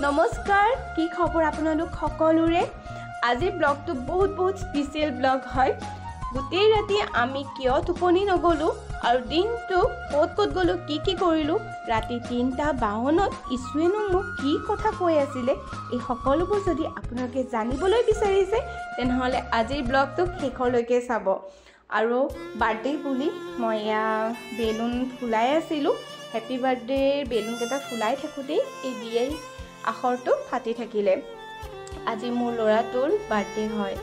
নমস্কাৰ কি খবৰ আপোনালোক সকলোৰে আজি ব্লগটো বহুত স্পেশাল ব্লগ হয় গোটেই ৰাতি আমি কিয় টোপনি নগলো আৰু দিনটো ক'ত গলো কি কৰিলো ৰাতি 3:52ত ইছুৱেনো মোক কি কথা কৈ আছিল এই সকলোবোৰ যদি আপোনালোকে জানিবলৈ বিচাৰিছে তেনেহলে আজিৰ ব্লগটো শেষলৈকে চাব আৰু বাৰ্থডে বুলি মই বেলুন ফুলাই আছিলো হ্যাপি বাৰ্থডে বেলুন কেটা ফুলাই থাকোতে এই দিয়ে আখৰটো ফাটি থাকিলে আজি মোৰ লৰাটোৰ বাৰ্থডে হয়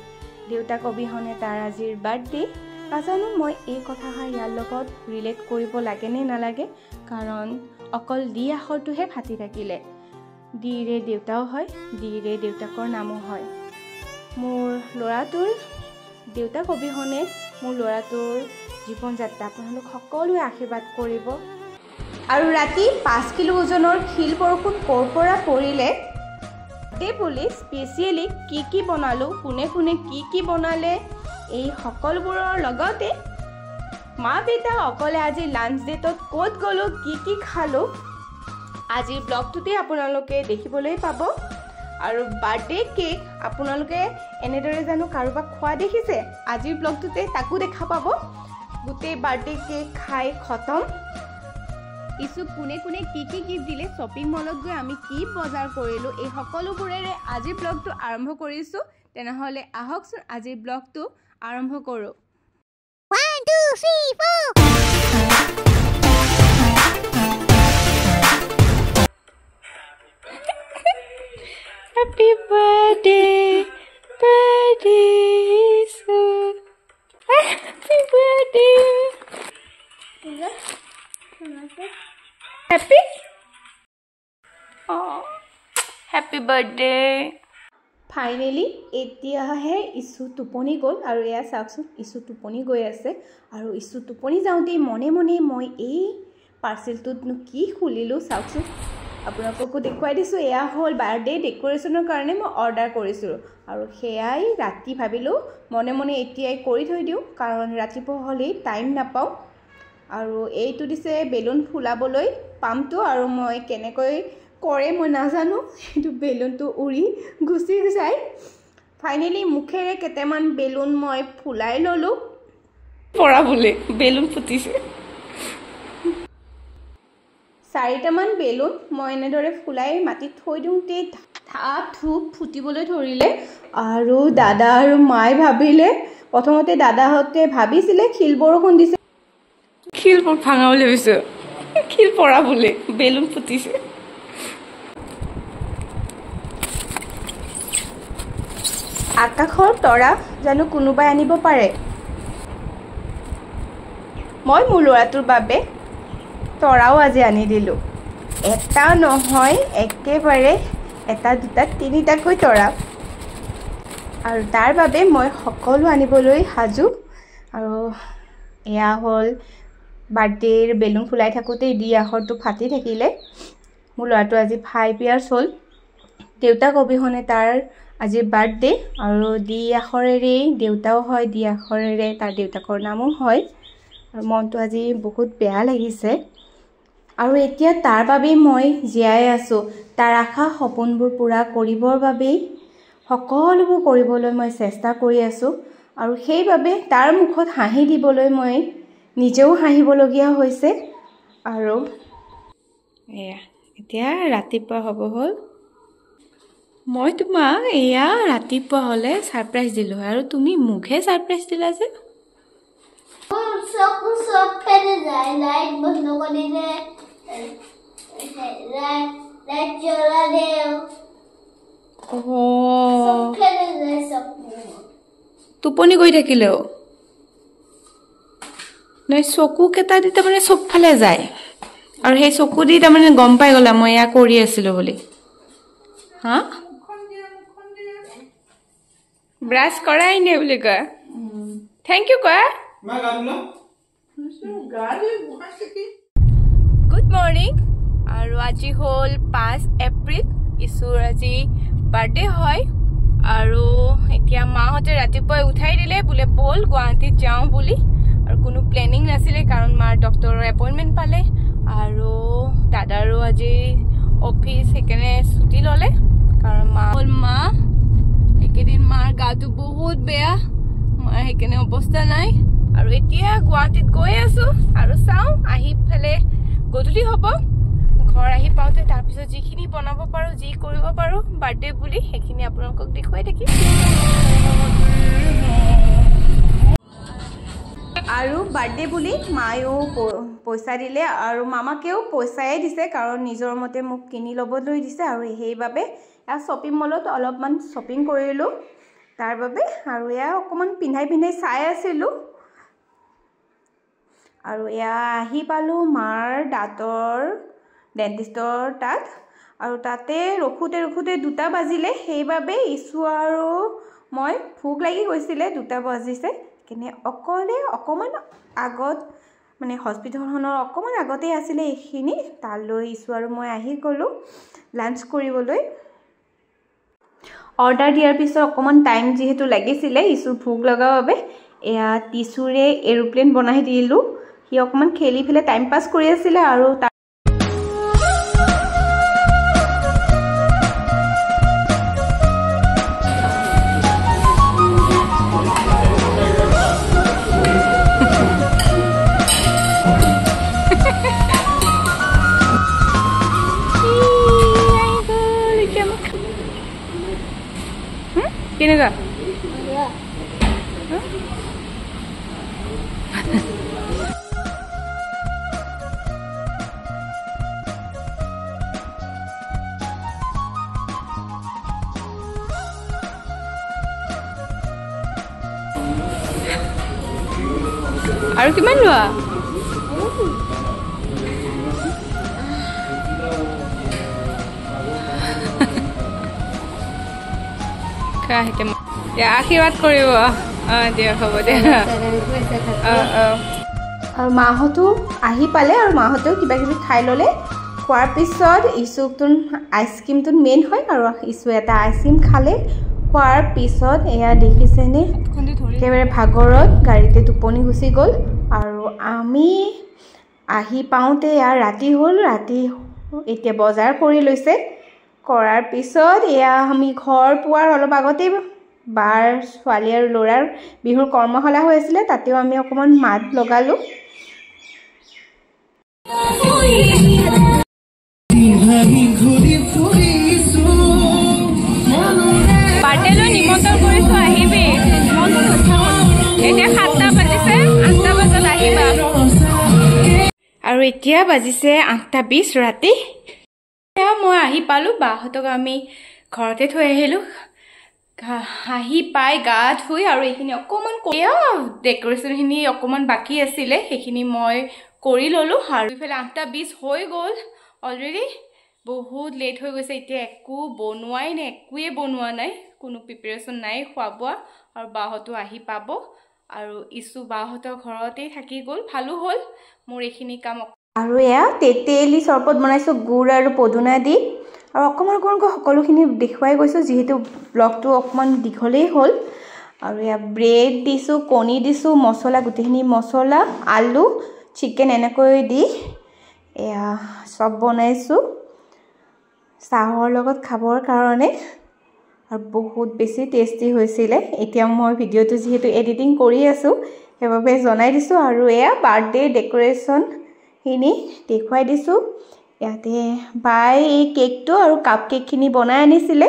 দেউতাক অবিহনে তাৰ আজিৰ বাৰ্থডে কাজানো মই এই কথাষা ইয়াৰ লগত ৰিলেট কৰিব লাগে নে নালাগে কাৰণ অকল দি আখৰটোহে ফাটি থাকিলে দিৰে দেউতাও হয় দিৰে দেউতাকৰ নামো হয় মোৰ লৰাটোৰ দেউতাক অবিহনে মোৰ লৰাটোৰ জীৱন যাত্ৰা আপোনালোক সকলোৱে আশীৰ্বাদ কৰিব আৰু ৰাতি 5 কিলো ওজনৰ শিল বৰষুণ ক'ৰ পৰা পৰিলে তে বুলি স্পেশালি কি বনালো কোনে কি বনালে এই সকলোবোৰৰ লগতে মা বেটা অকলে আজি লাঞ্চ ডেটত ক'ত গলো কি খালো আজিৰ ব্লগটোতে আপোনালোকে দেখিবলৈ পাব আৰু বাৰ্থডে কেক আপোনালোকে এনেদৰে জানো কাৰোবাক খোৱা দেখিছে আজিৰ ব্লগটোতে তাকো দেখা পাব গোটেই বাৰ্থডে কেক খাই খতম ইসু কোনে কি গিফ্ট দিলে শপিং মলত গৈ আমি কি বজাৰ কৰিলো এই সকলোবোৰেৰে আজিৰ ব্লগটো আৰম্ভ কৰিছো তেনেহলে আহকচোন আজিৰ ব্লগটো আৰম্ভ কৰো 1 2 3 4 Happy birthday Isu Happy birthday Happy? Oh, happy birthday. Finally, এতিয়াহে ইসু টোপনি গল আৰু এয়া চাওকচোন ইসু টোপনি গৈ আছে আৰু ইসু টোপনি যাওঁতে মনে মই এই পাৰ্সেলটোত কি খুলিলো চাওকচোন আপোনালোককো দেখুৱাই দিছো এয়া হল বাৰ্থডে ডেকোৰেশনৰ কাৰণে মই অৰ্ডাৰ কৰিছিলো আৰু হেয়াই ৰাতি ভাবিলো মনে এতিয়াই কৰি থৈ দিও কাৰণ ৰাতিপুৱা হলেই টাইম নাপাও আৰু এইটো দিছে বেলুন ফুলাবলৈ পামটো আৰু মই কেনেকৈ কৰে মই নাজানো এইটো বেলুনটো উৰি গুচি যায় ফাইনালি মুখেৰে কেতেমান বেলুন মই ফুলাই ললো পৰা বলে বেলুন ফুটিছে 4টামান বেলুন মই এনেদৰে ফুলাই মাটি থৈ দিওঁতে ধাপ ধুপ ফুটিবলৈ ধৰিলে আৰু দাদা আৰু মাই ভাবিলে প্ৰথমতে দাদাহঁতে ভাবিছিলে শিল বৰষুণ দিছে শিল ভাঙা বুলি ভাবিছো শিল পৰা বলে বেলুন ফুটিছে আকাশৰ তৰা জানো কোনোবাই আনিব পাৰে মই মোৰ লৰাটোৰ বাবে তৰাও আজি আনি দিলো এটা নহয় একেবাৰে এটা দুটা তিনিটাকৈ তৰা আৰু তাৰ বাবে মই সকলো আনিবলৈ হাজু আৰু এয়া হল বাৰ্থডেৰ বেলুন ফুলাই থাকোতে দি আখৰটো ফাটি থাকিলে মোৰ লৰাটো আজি 5 ইয়াৰ্স হল দেউতাক অবিহনে তাৰ আজি বাৰ্থডে আৰু দি আখৰেৰে দেউতাও হয় দি আখৰেৰে তাৰ দেউতাকৰ নামও হয় আৰু মনটো আজি বহুত বেয়া লাগিছে আৰু এতিয়া তাৰ বাবে মই জীয়াই আছো তাৰ আশা সপোনবোৰ পুৰা কৰিবৰ বাবে সকলোবোৰ কৰিবলৈ মই চেষ্টা কৰি আছো আৰু সেইভাবে তাৰ মুখত হাঁহি দিবলৈ মই নিজেও হাঁহিবলগীয়া হৈছে আৰু এয়া এতিয়া ৰাতিপুৱা হ'ব হল মই তোমাক এয়া ৰাতিপুৱা হলে সাৰপ্ৰাইজ দিলো আৰু তুমি মুখে সাৰপ্ৰাইজ দিলা যে সব ফেলে যায় লাইট বন্ধ করে দে লাইট জ্বলা দে সব ফেলে যায় সব টোপনি গৈ থাকিলেও নাই চকু কেটা দি তাৰমানে সব ফালে যায় আৰু সেই চকু দি তাৰমানে গম পাই গলা মই এয়া কৰি আছিলো বুলি হা ব্ৰাছ কৰাই নে বুলি কয় থ্যাংক ইউ কয় মা গালুলা গুড মৰ্নিং আৰু আজি হল 5 এপ্ৰিল ইছুৰ আজি বাৰ্থডে হয় আৰু এতিয়া মাহঁতে ৰাতিপুৱা উঠাই দিলে বোলে বল গুৱাহাটীত যাওঁ বুলি আৰু কোনো প্লেনিং নাছিলে কাৰণ মাৰ ডক্টৰৰ এপইন্টমেন্ট পালে আৰু দাদাৰো আজি অফিস সেইকাৰণে ছুটি ল'লে কাৰণ মা একেদিন মাৰ গাটো বহুত বেয়া মাৰ সেইকাৰণে অৱস্থা নাই আৰু এতিয়া গুৱাহাটীত গৈ আছো আৰু চাওঁ আহি ফেলে গধূলি হ'ব ঘৰ আহি পাওঁতে তাৰপিছত যিখিনি বনাব পাৰো যি কৰিব পাৰো বাৰ্থডে বুলি সেইখিনি আপোনালোকক দেখুৱাই থাকিম আৰু বাৰ্থডে বুলি মায়েও পইচা দিলে আৰু মামাকেও পইচাই দিছে কাৰণ নিজৰ মতে মোক কিনি ল'বলৈ দিছে আৰু সেইবাবে এয়া শ্বপিং মলত অলপমান শ্বপিং কৰিলোঁ তাৰ বাবে আৰু এয়া অকণমান পিন্ধাই চাই আছিলোঁ আৰু এয়া আহি পালোঁ মাৰ দাঁতৰ ডেণ্টিষ্টৰ তাত আৰু তাতে ৰখোতে 2টা বাজিলে সেইবাবে ইছু আৰু মই ভোক লাগি গৈছিলে 2টা বাজিছে কিনে অকণমান আগত মানে হস্পিটেলখনৰ অকণমান আগতে আছিলে এইখিনি তালৈ ইছু আৰু মই আহি গ'লোঁ লাঞ্চ কৰিবলৈ অৰ্ডাৰ দিয়াৰ পিছত অকণমান টাইম যিহেতু লাগিছিলে ইছু ভোক লগাৰ বাবে এয়া টিচুৰে এৰোপ্লেন বনাই দিলোঁ সি অকণমান খেলি ফেলে টাইম পাছ কৰি আছিলে আৰু কেনেকুৱা আৰু কিমান লোৱা আশীৰ্বাদ কৰিব দিয়ক হ'ব দে আৰু মাহঁতো আহি পালে আৰু মাহঁতেও কিবা কিবি খাই ল'লে খোৱাৰ পিছত ইছুকটোন আইচক্ৰীমটো মেইন হয় আৰু ইছু এটা আইচক্ৰীম খালে খোৱাৰ পিছত এয়া দেখিছেনে একেবাৰে ভাগৰত গাড়ীতে টোপনি গুচি গ'ল আৰু আমি আহি পাওঁতে ইয়াৰ ৰাতি হ'ল ৰাতি এতিয়া বজাৰ কৰি লৈছে কৰাৰ পিছত এয়া আমি ঘৰ পোৱাৰ অলপ আগতেই বাৰ ছোৱালী আৰু ল'ৰাৰ বিহুৰ কৰ্মশালা হৈ আছিলে তাতেও আমি অকণমান মাত লগালোঁ বাৰ্থডেলৈ নিমন্ত্ৰণ কৰিছোঁ আহিবি এতিয়া 7টা বাজিছে 8টা বজাত আহিবা আৰু এতিয়া বাজিছে 8:20 ৰাতি মই আহি পালোঁ বাহঁতক আমি ঘৰতে থৈ আহিলোঁ আহি পাই গা ধুই আৰু এইখিনি অকণমান ডেকৰেশ্যনখিনি অকণমান বাকী আছিলে সেইখিনি মই কৰি ল'লোঁ আৰু ইফালে 8:20 হৈ গ'ল অলৰেডি বহুত লেট হৈ গৈছে এতিয়া একোৱে বনোৱা নাই কোনো প্ৰিপেৰেশ্যন নাই খোৱা বোৱা আৰু বাহঁতো আহি পাব আৰু ইছু বাহঁতৰ ঘৰতেই থাকি গ'ল ভালো হ'ল মোৰ এইখিনি কাম আৰু এয়া তেতেলী চৰবত বনাইছোঁ গুড় আৰু পদুনা দি আৰু অকণমানকৈ সকলোখিনি দেখুৱাই গৈছোঁ যিহেতু ব্লগটো অকণমান দীঘলেই হ'ল আৰু এয়া ব্ৰেড দিছোঁ কণী দিছোঁ মছলা গোটেইখিনি মছলা আলু চিকেন এনেকৈ দি এয়া চব বনাইছোঁ চাহৰ লগত খাবৰ কাৰণে আৰু বহুত বেছি টেষ্টি হৈছিলে এতিয়া মই ভিডিঅ'টো যিহেতু এডিটিং কৰি আছোঁ সেইবাবে জনাই দিছোঁ আৰু এয়া বাৰ্থডে ডেকৰেশ্যনখিনি দেখুৱাই দিছোঁ ইয়াতে বাই এই কেকটো আৰু কাপ কেকখিনি বনাই আনিছিলে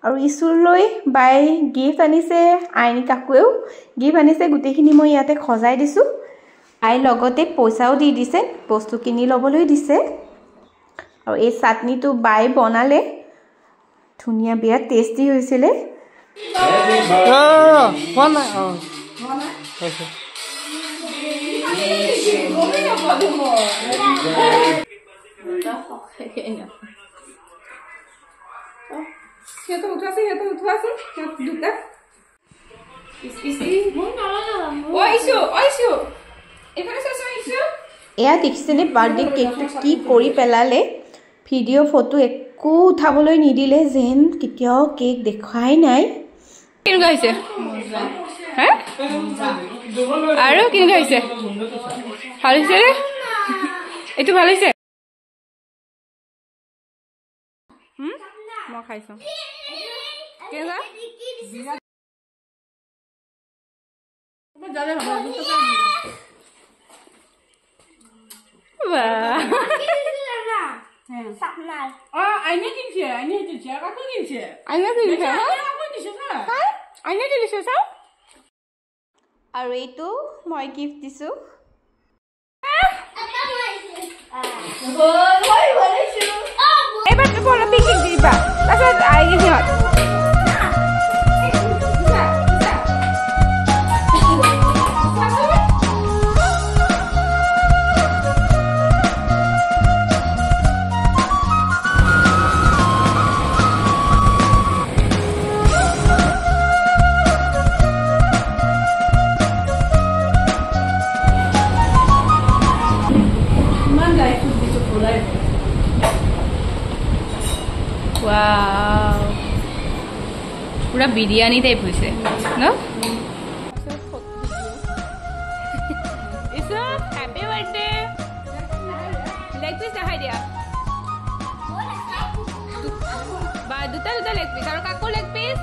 আৰু ইছুলৈ বাই গিফ্ট আনিছে আইনী কাকুৱেও গিফ্ট আনিছে গোটেইখিনি মই ইয়াতে সজাই দিছোঁ আই লগতে পইচাও দি দিছে বস্তু কিনি ল'বলৈ দিছে আৰু এই চাটনিটো বাই বনালে ধুনীয়া বিৰাট টেষ্টি হৈছিলে এয়া দেখিছেনে বাৰ্থডে কেকটো কি কৰি পেলালে ভিডিঅ' ফটো একো উঠাবলৈ নিদিলে যেন কেতিয়াও কেক দেখাই নাই কেনেকুৱা হৈছে আৰু কেনেকুৱা হৈছে ভাল হৈছে এইটো ভাল হৈছে মই খাইছো কেনেকুৱা আৰু এইটো মই গিফ্ট দিছো এবাৰ বলা পিকিং দিবা তাৰপিছত আহি সিহঁত Wow. Pura biryani type hoise, no? Isu, happy birthday. Leg piece dekhai dia. Ba duta leg piece. Aru kako leg piece?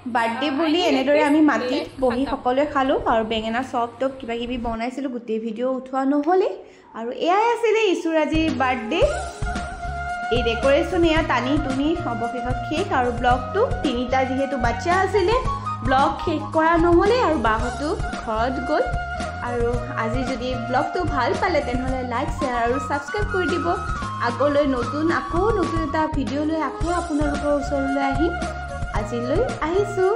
Birthday বুলি এনেদৰে আমি মাটিত বহি সকলোৱে খালো আৰু বেঙেনা চপ টপ কিবা কিবি বনাইছিলো গোটেই ভিডিঅ' উঠোৱা নহ'লে আৰু এয়াই আছিলে ইছুৰ আজি বাৰ্থডে এই ডেকোৰেশ্যন এয়া টানি টুনি অৱশেষত শেষ আৰু ব্লগটো তিনিটা যিহেতু বাচ্চা আছিলে ব্লগ শেষ কৰা নহ'লে আৰু বাহঁতো ঘৰত গ'ল আৰু আজি যদি ব্লগটো ভাল পালে তেনেহ'লে লাইক শ্বেয়াৰ আৰু ছাবস্ক্ৰাইব কৰি দিব আগলৈ নতুন এটা ভিডিঅ' লৈ আকৌ আপোনালোকৰ ওচৰলৈ আহিম আজিলৈ আহিছোঁ